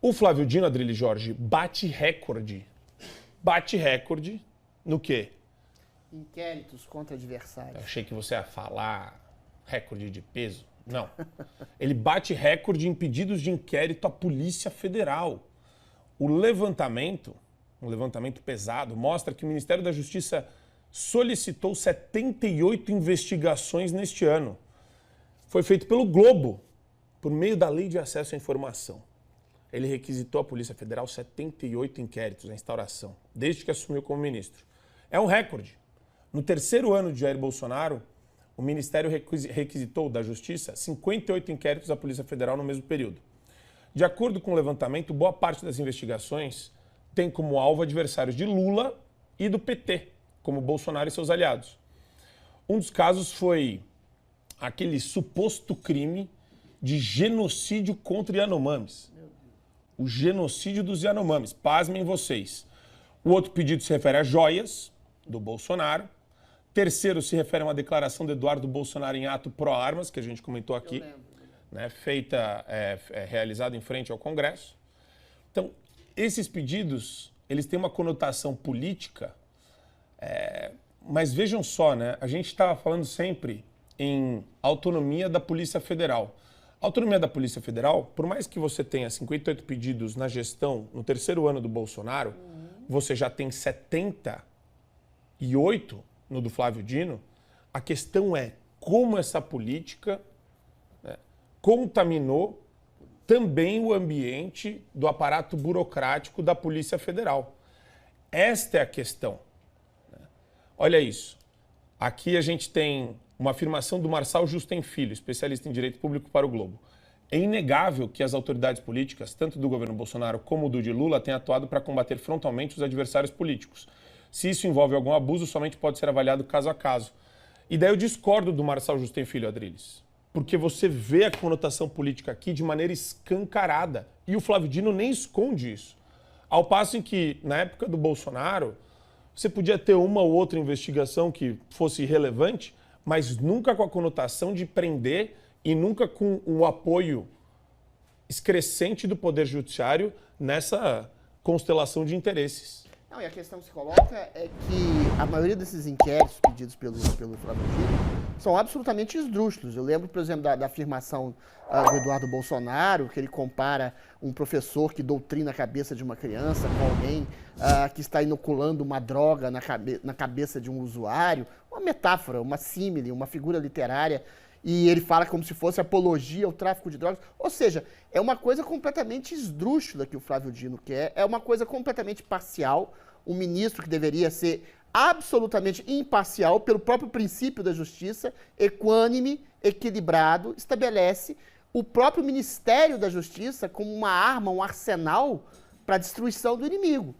O Flávio Dino, Adrilles Jorge, bate recorde. Bate recorde no quê? Inquéritos contra adversários. Eu achei que você ia falar recorde de peso. Não. Ele bate recorde em pedidos de inquérito à Polícia Federal. O levantamento, um levantamento pesado, mostra que o Ministério da Justiça solicitou 78 investigações neste ano. Foi feito pelo Globo, por meio da Lei de Acesso à Informação. Ele requisitou à Polícia Federal 78 inquéritos na instauração, desde que assumiu como ministro. É um recorde. No terceiro ano de Jair Bolsonaro, o Ministério requisitou da Justiça 58 inquéritos à Polícia Federal no mesmo período. De acordo com o levantamento, boa parte das investigações tem como alvo adversários de Lula e do PT, como Bolsonaro e seus aliados. Um dos casos foi aquele suposto crime de genocídio contra Yanomamis. O genocídio dos Yanomamis. Pasmem vocês. O outro pedido se refere a joias do Bolsonaro. Terceiro se refere a uma declaração de Eduardo Bolsonaro em ato pró-armas, que a gente comentou aqui, né, feita, realizada em frente ao Congresso. Então, esses pedidos, eles têm uma conotação política, mas vejam só, né, a gente estava falando sempre em autonomia da Polícia Federal. A autonomia da Polícia Federal, por mais que você tenha 58 pedidos na gestão, no terceiro ano do Bolsonaro, você já tem 78 no do Flávio Dino, a questão é como essa política, né, contaminou também o ambiente do aparato burocrático da Polícia Federal. Esta é a questão. Né? Olha isso. Aqui a gente tem uma afirmação do Marçal Justem Filho, especialista em direito público para o Globo. É inegável que as autoridades políticas, tanto do governo Bolsonaro como do de Lula, tenham atuado para combater frontalmente os adversários políticos. Se isso envolve algum abuso, somente pode ser avaliado caso a caso. E daí eu discordo do Marçal Justem Filho, Adrilles, porque você vê a conotação política aqui de maneira escancarada. E o Flávio Dino nem esconde isso. Ao passo em que, na época do Bolsonaro, você podia ter uma ou outra investigação que fosse relevante, mas nunca com a conotação de prender e nunca com o apoio excrescente do Poder Judiciário nessa constelação de interesses. Não, e a questão que se coloca é que a maioria desses inquéritos pedidos pelo Flávio Dino são absolutamente esdrúxulos. Eu lembro, por exemplo, da afirmação do Eduardo Bolsonaro, que ele compara um professor que doutrina a cabeça de uma criança com alguém que está inoculando uma droga na cabeça de um usuário. Uma metáfora, uma símile, uma figura literária. E ele fala como se fosse apologia ao tráfico de drogas. Ou seja, é uma coisa completamente esdrúxula que o Flávio Dino quer, é uma coisa completamente parcial. Um ministro que deveria ser absolutamente imparcial pelo próprio princípio da justiça, equânime, equilibrado, estabelece o próprio Ministério da Justiça como uma arma, um arsenal para a destruição do inimigo.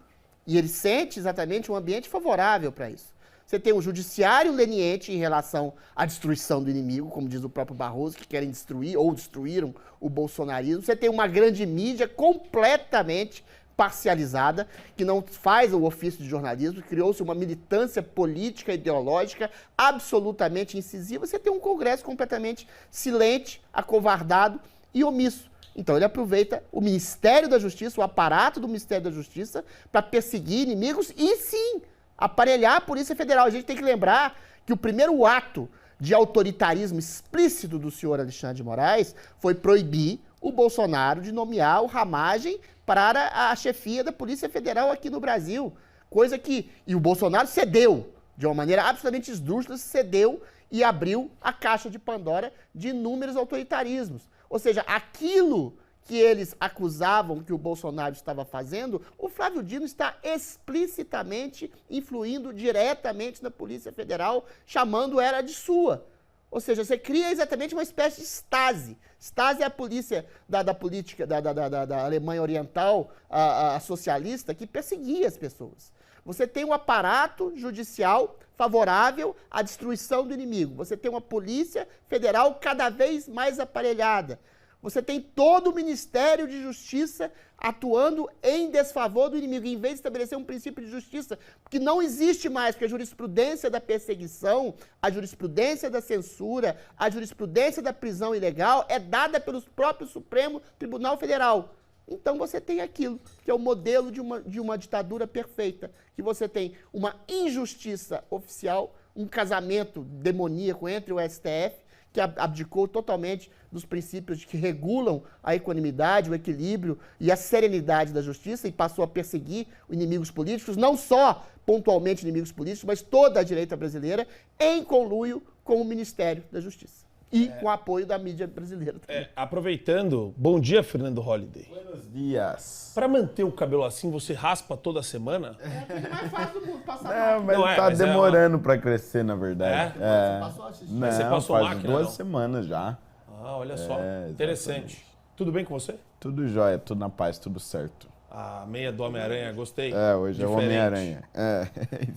E ele sente exatamente um ambiente favorável para isso. Você tem um judiciário leniente em relação à destruição do inimigo, como diz o próprio Barroso, que querem destruir ou destruíram o bolsonarismo. Você tem uma grande mídia completamente parcializada, que não faz o ofício de jornalismo, criou-se uma militância política, ideológica, absolutamente incisiva. Você tem um Congresso completamente silente, acovardado e omisso. Então ele aproveita o Ministério da Justiça, o aparato do Ministério da Justiça, para perseguir inimigos e, sim, aparelhar a Polícia Federal. A gente tem que lembrar que o primeiro ato de autoritarismo explícito do senhor Alexandre de Moraes foi proibir o Bolsonaro de nomear o Ramagem para a chefia da Polícia Federal aqui no Brasil. Coisa que... E o Bolsonaro cedeu, de uma maneira absolutamente esdrúxula, cedeu e abriu a caixa de Pandora de inúmeros autoritarismos. Ou seja, aquilo que eles acusavam que o Bolsonaro estava fazendo, o Flávio Dino está explicitamente influindo diretamente na Polícia Federal, chamando ela de sua. Ou seja, você cria exatamente uma espécie de Stasi. Stasi é a polícia da política da Alemanha Oriental, a socialista, que perseguia as pessoas. Você tem um aparato judicial favorável à destruição do inimigo. Você tem uma polícia federal cada vez mais aparelhada. Você tem todo o Ministério de Justiça atuando em desfavor do inimigo, em vez de estabelecer um princípio de justiça, que não existe mais, porque a jurisprudência da perseguição, a jurisprudência da censura, a jurisprudência da prisão ilegal é dada pelo próprio Supremo Tribunal Federal. Então você tem aquilo, que é o modelo de uma ditadura perfeita, que você tem uma injustiça oficial, um casamento demoníaco entre o STF, que abdicou totalmente dos princípios que regulam a equanimidade, o equilíbrio e a serenidade da justiça e passou a perseguir inimigos políticos, não só pontualmente inimigos políticos, mas toda a direita brasileira, em conluio com o Ministério da Justiça. E com o apoio da mídia brasileira também. Aproveitando, bom dia, Fernando Holliday. Buenos dias. Para manter o cabelo assim, você raspa toda semana? É a coisa mais fácil do mundo, passar Não, mas Não é, tá mas demorando pra crescer, na verdade. Você passou a assistir. Não, Você passou faz máquina, 2 não? semanas já. Ah, olha só. exatamente. Interessante. Tudo bem com você? Tudo jóia, tudo na paz, tudo certo. A meia do Homem-Aranha, gostei. Hoje é o Diferente. Homem-Aranha.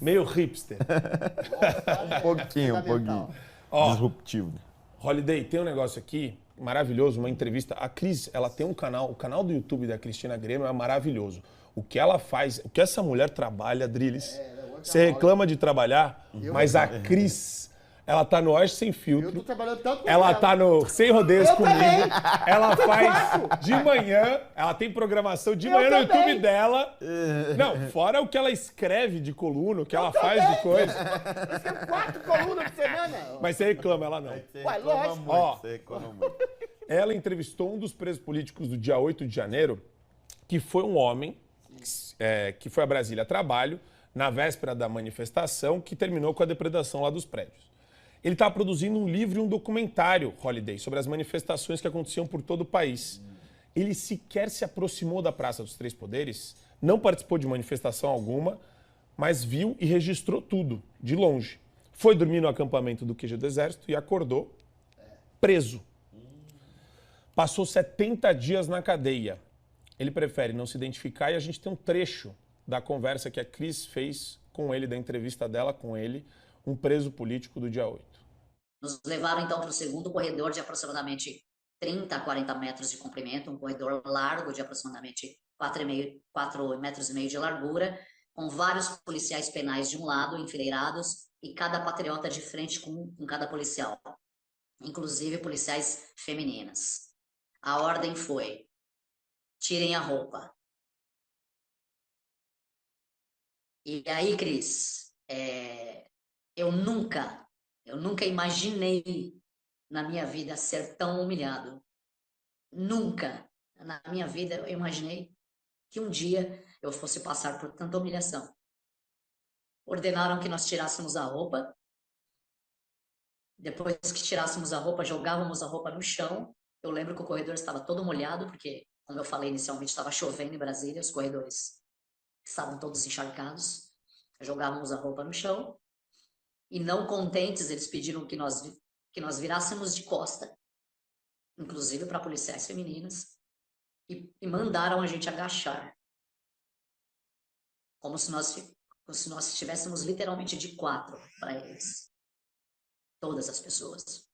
Meio hipster. Um pouquinho. Ó. Disruptivo. Holliday, tem um negócio aqui maravilhoso, uma entrevista. A Cris, ela tem um canal, o canal do YouTube da Cristina Grêmio é maravilhoso. O que ela faz, o que essa mulher trabalha, Drilis. Você reclama de trabalhar, mas a Cris, ela tá no Oeste Sem Eu Filtro. tô trabalhando tanto com Ela ela. tá no Sem Rodeios Eu comigo. também. Ela faz de manhã, ela tem programação de manhã no também. YouTube dela. Não, fora o que ela escreve de coluna, o que ela faz de coisa. Eu tenho 4 colunas por semana. Mas você reclama, ela não. Ué, lógico. Ó. Você reclama muito. Ela entrevistou um dos presos políticos do dia 8 de janeiro, que foi um homem que foi a Brasília a trabalho, na véspera da manifestação, que terminou com a depredação lá dos prédios. Ele está produzindo um livro e um documentário, Holliday, sobre as manifestações que aconteciam por todo o país. Ele sequer se aproximou da Praça dos Três Poderes, não participou de manifestação alguma, mas viu e registrou tudo, de longe. Foi dormir no acampamento do QG do Exército e acordou preso. Passou 70 dias na cadeia. Ele prefere não se identificar e a gente tem um trecho da conversa que a Cris fez com ele, da entrevista dela com ele, um preso político do dia 8. Nos levaram então para o segundo corredor de aproximadamente 30 a 40 metros de comprimento, um corredor largo de aproximadamente 4,5 metros de largura, com vários policiais penais de um lado, enfileirados, e cada patriota de frente com cada policial, inclusive policiais femininas. A ordem foi: tirem a roupa. E aí, Cris, eu nunca imaginei na minha vida ser tão humilhado. Nunca na minha vida eu imaginei que um dia eu fosse passar por tanta humilhação. Ordenaram que nós tirássemos a roupa. Depois que tirássemos a roupa, jogávamos a roupa no chão. Eu lembro que o corredor estava todo molhado, porque, como eu falei inicialmente, estava chovendo em Brasília, os corredores estavam todos encharcados. Jogávamos a roupa no chão. E não contentes, eles pediram que nós virássemos de costa, inclusive para policiais femininas, e mandaram a gente agachar, como se nós estivéssemos literalmente de 4 para eles, todas as pessoas.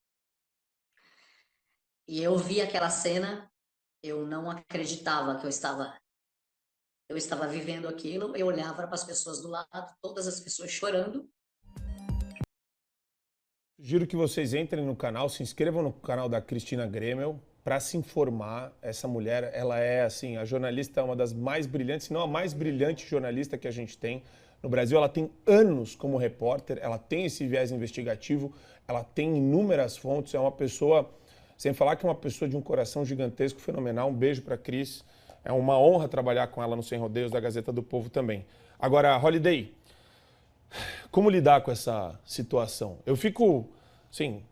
E eu vi aquela cena, eu não acreditava que eu estava vivendo aquilo. Eu olhava para as pessoas do lado, todas as pessoas chorando. Sugiro que vocês entrem no canal, se inscrevam no canal da Cristina Grêmio para se informar. Essa mulher, ela é assim, a jornalista é uma das mais brilhantes, se não a mais brilhante jornalista que a gente tem no Brasil. Ela tem anos como repórter, ela tem esse viés investigativo, ela tem inúmeras fontes, é uma pessoa, sem falar que é uma pessoa de um coração gigantesco, fenomenal. Um beijo para a Cris, é uma honra trabalhar com ela no Sem Rodeios da Gazeta do Povo também. Agora, Holliday, como lidar com essa situação? Eu fico, assim,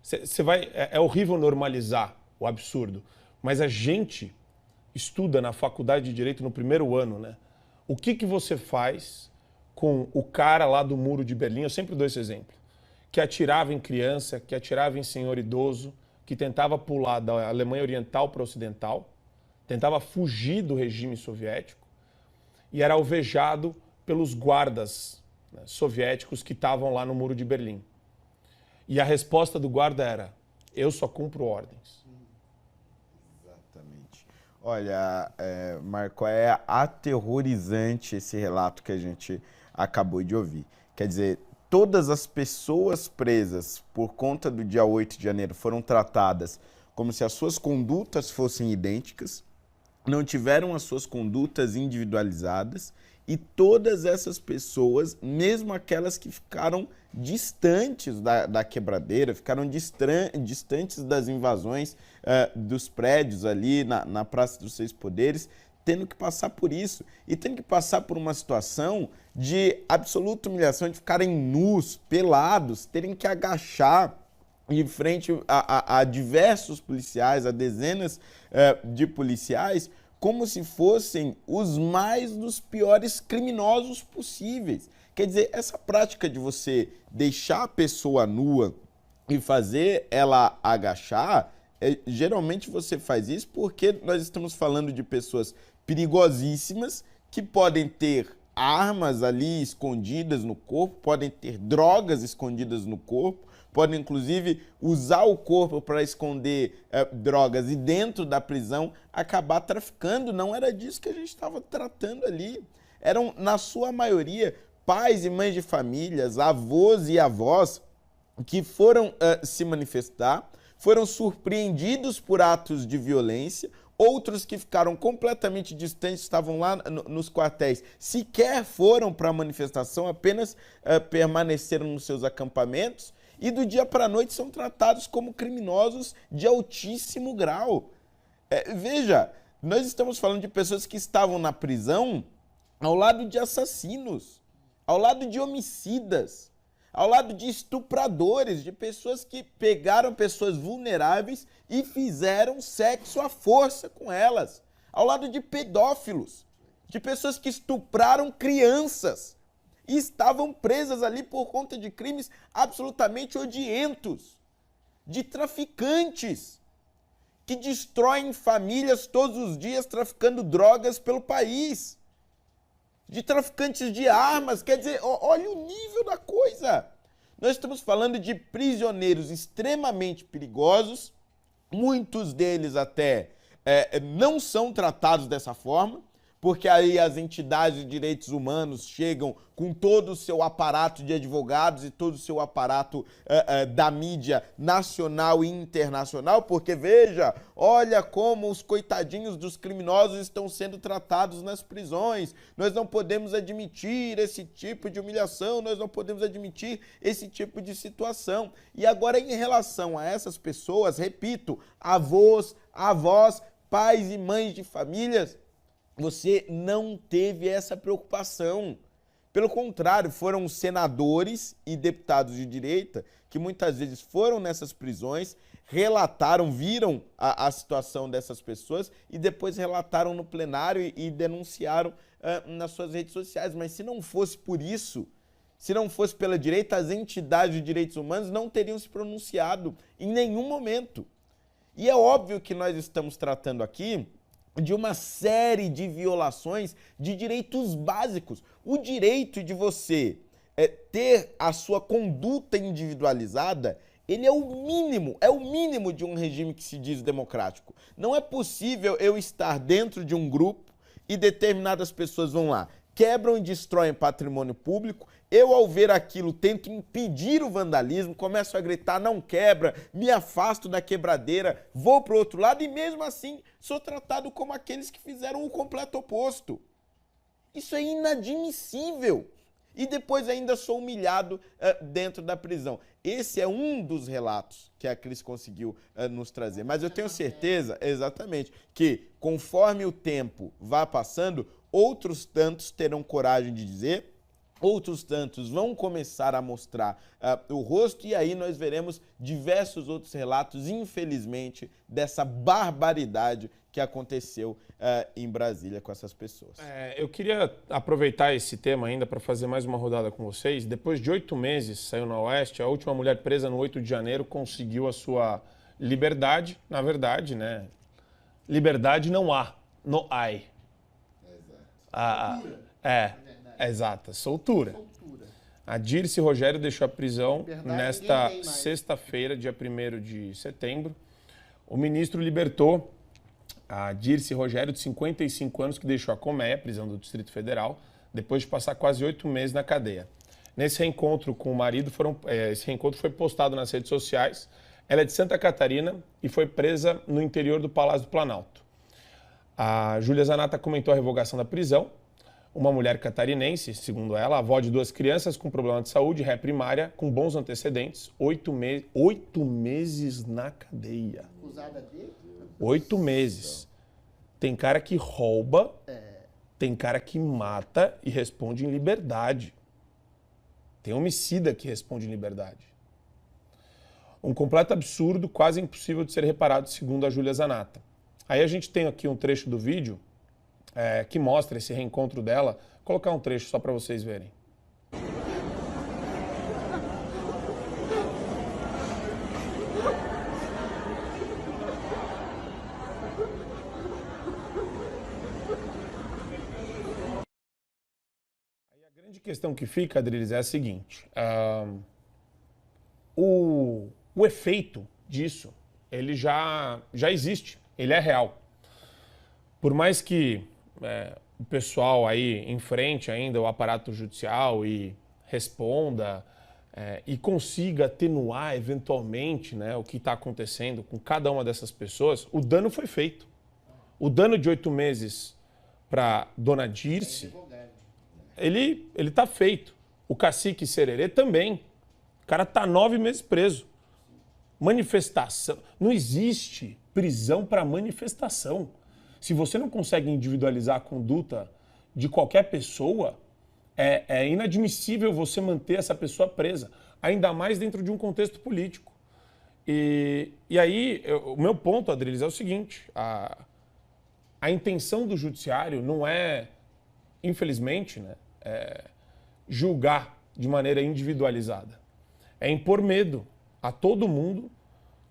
você vai, é horrível normalizar o absurdo, mas a gente estuda na faculdade de Direito no primeiro ano, né? O que você faz com o cara lá do Muro de Berlim? Eu sempre dou esse exemplo, que atirava em criança, que atirava em senhor idoso, que tentava pular da Alemanha Oriental para a Ocidental, tentava fugir do regime soviético e era alvejado pelos guardas, né, soviéticos que estavam lá no Muro de Berlim. E a resposta do guarda era: eu só cumpro ordens. Exatamente. Olha, Marco, é aterrorizante esse relato que a gente acabou de ouvir. Quer dizer, todas as pessoas presas por conta do dia 8 de janeiro foram tratadas como se as suas condutas fossem idênticas. não tiveram as suas condutas individualizadas e todas essas pessoas, mesmo aquelas que ficaram distantes da quebradeira, ficaram distantes das invasões dos prédios ali na Praça dos Seis Poderes, tendo que passar por isso e tendo que passar por uma situação de absoluta humilhação, de ficarem nus, pelados, terem que agachar em frente a diversos policiais, a dezenas de policiais, como se fossem os mais dos piores criminosos possíveis. Quer dizer, essa prática de você deixar a pessoa nua e fazer ela agachar, geralmente você faz isso porque nós estamos falando de pessoas perigosíssimas que podem ter armas ali escondidas no corpo, podem ter drogas escondidas no corpo, podem inclusive usar o corpo para esconder drogas e dentro da prisão acabar traficando. Não era disso que a gente estava tratando ali. Eram, na sua maioria, pais e mães de famílias, avós e avós que foram se manifestar, foram surpreendidos por atos de violência, outros que ficaram completamente distantes, estavam lá nos quartéis, sequer foram para a manifestação, apenas permaneceram nos seus acampamentos e do dia para a noite são tratados como criminosos de altíssimo grau. Veja, nós estamos falando de pessoas que estavam na prisão ao lado de assassinos, ao lado de homicidas, ao lado de estupradores, de pessoas que pegaram pessoas vulneráveis e fizeram sexo à força com elas, ao lado de pedófilos, de pessoas que estupraram crianças e estavam presas ali por conta de crimes absolutamente odientos, de traficantes que destroem famílias todos os dias traficando drogas pelo país, de traficantes de armas. Quer dizer, olha o nível da coisa. Nós estamos falando de prisioneiros extremamente perigosos, muitos deles até não são tratados dessa forma, porque aí as entidades de direitos humanos chegam com todo o seu aparato de advogados e todo o seu aparato da mídia nacional e internacional, porque veja, olha como os coitadinhos dos criminosos estão sendo tratados nas prisões, nós não podemos admitir esse tipo de humilhação, nós não podemos admitir esse tipo de situação. E agora, em relação a essas pessoas, repito, avós, avós, pais e mães de famílias, você não teve essa preocupação. Pelo contrário, foram senadores e deputados de direita que muitas vezes foram nessas prisões, relataram, viram a situação dessas pessoas e depois relataram no plenário e denunciaram nas suas redes sociais. Mas se não fosse por isso, se não fosse pela direita, as entidades de direitos humanos não teriam se pronunciado em nenhum momento. E é óbvio que nós estamos tratando aqui de uma série de violações de direitos básicos. O direito de você ter a sua conduta individualizada, ele é o mínimo de um regime que se diz democrático. Não é possível eu estar dentro de um grupo e determinadas pessoas vão lá, quebram e destroem patrimônio público, eu ao ver aquilo tento impedir o vandalismo, começo a gritar, não quebra, me afasto da quebradeira, vou para o outro lado e mesmo assim sou tratado como aqueles que fizeram o completo oposto. Isso é inadmissível. E depois ainda sou humilhado dentro da prisão. Esse é um dos relatos que a Cris conseguiu nos trazer. Mas eu tenho certeza, exatamente, que conforme o tempo vá passando, outros tantos terão coragem de dizer, outros tantos vão começar a mostrar o rosto e aí nós veremos diversos outros relatos, infelizmente, dessa barbaridade que aconteceu em Brasília com essas pessoas. Eu queria aproveitar esse tema ainda para fazer mais uma rodada com vocês. Depois de 8 meses, saiu na Oeste, a última mulher presa no 8 de janeiro conseguiu a sua liberdade. Na verdade, né? Liberdade não há, no ai. Exata, soltura. A Dirce Rogério deixou a prisão nesta sexta-feira, dia 1º de setembro. O ministro libertou a Dirce Rogério, de 55 anos, que deixou a Colmeia, prisão do Distrito Federal, depois de passar quase 8 meses na cadeia. Nesse reencontro com o marido, esse reencontro foi postado nas redes sociais. Ela é de Santa Catarina e foi presa no interior do Palácio do Planalto. A Júlia Zanatta comentou a revogação da prisão. Uma mulher catarinense, segundo ela, avó de 2 crianças com problema de saúde, ré primária, com bons antecedentes, 8 meses na cadeia. Acusada de? 8 meses. Tem cara que rouba, tem cara que mata e responde em liberdade. Tem homicida que responde em liberdade. Um completo absurdo, quase impossível de ser reparado, segundo a Júlia Zanatta. Aí a gente tem aqui um trecho do vídeo que mostra esse reencontro dela. Vou colocar um trecho só para vocês verem. Aí a grande questão que fica, Adriles, é a seguinte. O efeito disso, ele já existe, ele é real. Por mais que o pessoal aí enfrente ainda o aparato judicial e responda e consiga atenuar eventualmente, né, o que está acontecendo com cada uma dessas pessoas, o dano foi feito. O dano de 8 meses para Dona Dirce, ele está feito. O cacique Sererê também. O cara está 9 meses preso. Manifestação. Não existe prisão para manifestação. Se você não consegue individualizar a conduta de qualquer pessoa, é inadmissível você manter essa pessoa presa, ainda mais dentro de um contexto político. E aí, o meu ponto, Adriles, é o seguinte: a intenção do judiciário não é, infelizmente, né, julgar de maneira individualizada. É impor medo a todo mundo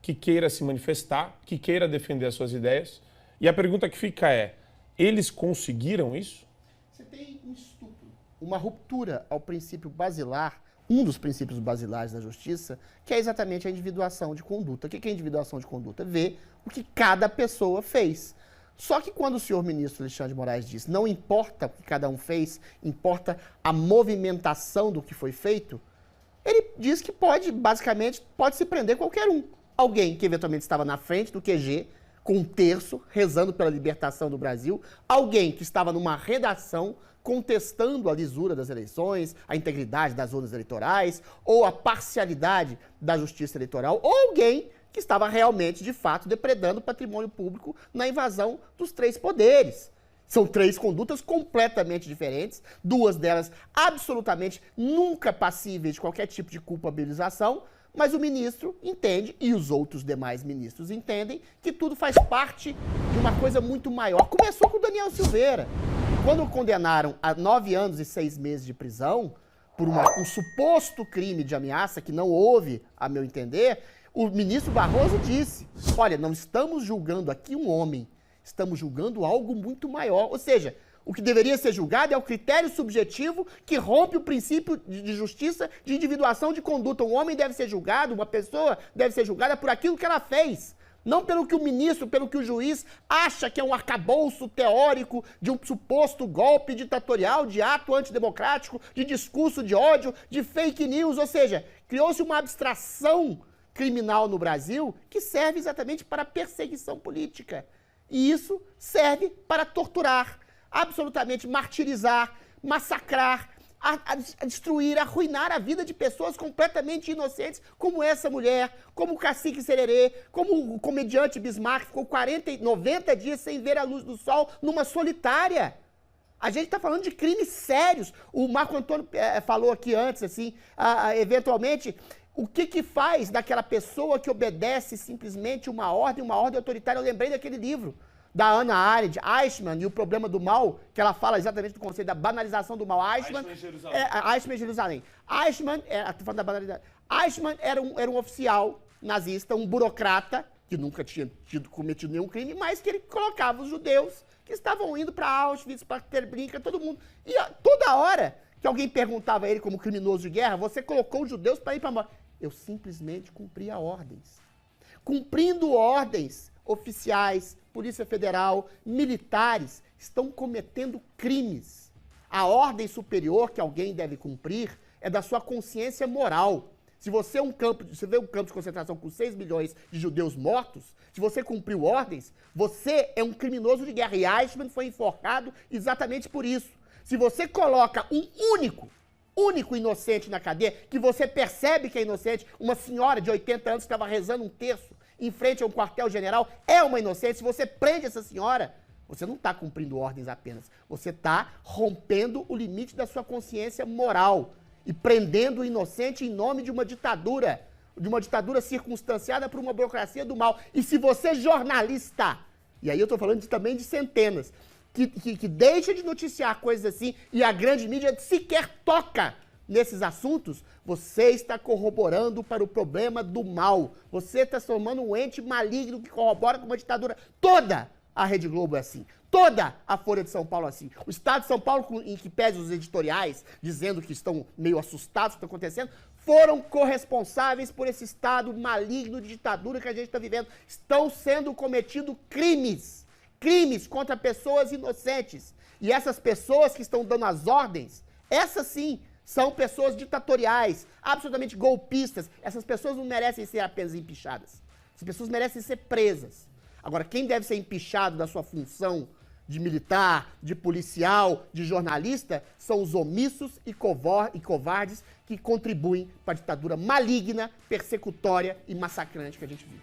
que queira se manifestar, que queira defender as suas ideias. E a pergunta que fica é, eles conseguiram isso? Você tem um estupro, uma ruptura ao princípio basilar, um dos princípios basilares da justiça, que é exatamente a individuação de conduta. O que é individuação de conduta? Ver o que cada pessoa fez. Só que quando o senhor ministro Alexandre de Moraes diz, não importa o que cada um fez, importa a movimentação do que foi feito, ele diz que basicamente, pode se prender qualquer um. Alguém que eventualmente estava na frente do QG, com um terço, rezando pela libertação do Brasil, alguém que estava numa redação contestando a lisura das eleições, a integridade das urnas eleitorais, ou a parcialidade da justiça eleitoral, ou alguém que estava realmente, de fato, depredando o patrimônio público na invasão dos 3 poderes. São 3 condutas completamente diferentes, 2 delas absolutamente nunca passíveis de qualquer tipo de culpabilização, mas o ministro entende, e os outros demais ministros entendem, que tudo faz parte de uma coisa muito maior. Começou com o Daniel Silveira. Quando o condenaram a 9 anos e 6 meses de prisão, por um suposto crime de ameaça, que não houve, a meu entender, o ministro Barroso disse, olha, não estamos julgando aqui um homem, estamos julgando algo muito maior. Ou seja, o que deveria ser julgado é o critério subjetivo que rompe o princípio de justiça de individuação de conduta. Um homem deve ser julgado, uma pessoa deve ser julgada por aquilo que ela fez. Não pelo que o ministro, pelo que o juiz acha que é um arcabouço teórico de um suposto golpe ditatorial, de ato antidemocrático, de discurso de ódio, de fake news. Ou seja, criou-se uma abstração criminal no Brasil que serve exatamente para perseguição política. E isso serve para torturar, absolutamente martirizar, massacrar, a destruir, arruinar a vida de pessoas completamente inocentes, como essa mulher, como o cacique Sererê, como o comediante Bismarck, ficou 90 dias sem ver a luz do sol numa solitária. A gente está falando de crimes sérios. O Marco Antônio falou aqui antes, assim, eventualmente, o que faz daquela pessoa que obedece simplesmente uma ordem autoritária. Eu lembrei daquele livro da Hannah Arendt, Eichmann, e o problema do mal, que ela fala exatamente do conceito da banalização do mal. Eichmann em Jerusalém. Eichmann era um oficial nazista, um burocrata, que nunca tinha cometido nenhum crime, mas que ele colocava os judeus que estavam indo para Auschwitz, para Treblinka, todo mundo. E toda hora que alguém perguntava a ele como criminoso de guerra, você colocou os judeus para ir para a morte. Eu simplesmente cumpria ordens. Cumprindo ordens, oficiais, Polícia Federal, militares estão cometendo crimes. A ordem superior que alguém deve cumprir é da sua consciência moral. Se você vê um campo de concentração com 6 milhões de judeus mortos, se você cumpriu ordens, você é um criminoso de guerra. E Eichmann foi enforcado exatamente por isso. Se você coloca um único inocente na cadeia, que você percebe que é inocente, uma senhora de 80 anos que estava rezando um terço em frente a um quartel-general, é uma inocente. Se você prende essa senhora, você não está cumprindo ordens apenas. Você está rompendo o limite da sua consciência moral e prendendo o inocente em nome de uma ditadura circunstanciada por uma burocracia do mal. E se você, jornalista, e aí eu estou falando também de centenas, que deixa de noticiar coisas assim e a grande mídia sequer toca nesses assuntos, você está corroborando para o problema do mal. Você está formando um ente maligno que corrobora com uma ditadura. Toda a Rede Globo é assim. Toda a Folha de São Paulo é assim. O Estado de São Paulo, em que pese os editoriais, dizendo que estão meio assustados com o que está acontecendo, foram corresponsáveis por esse Estado maligno de ditadura que a gente está vivendo. Estão sendo cometidos crimes. Crimes contra pessoas inocentes. E essas pessoas que estão dando as ordens, essas sim, são pessoas ditatoriais, absolutamente golpistas. Essas pessoas não merecem ser apenas empichadas. Essas pessoas merecem ser presas. Agora, quem deve ser empichado da sua função de militar, de policial, de jornalista, são os omissos e covardes que contribuem para a ditadura maligna, persecutória e massacrante que a gente vive.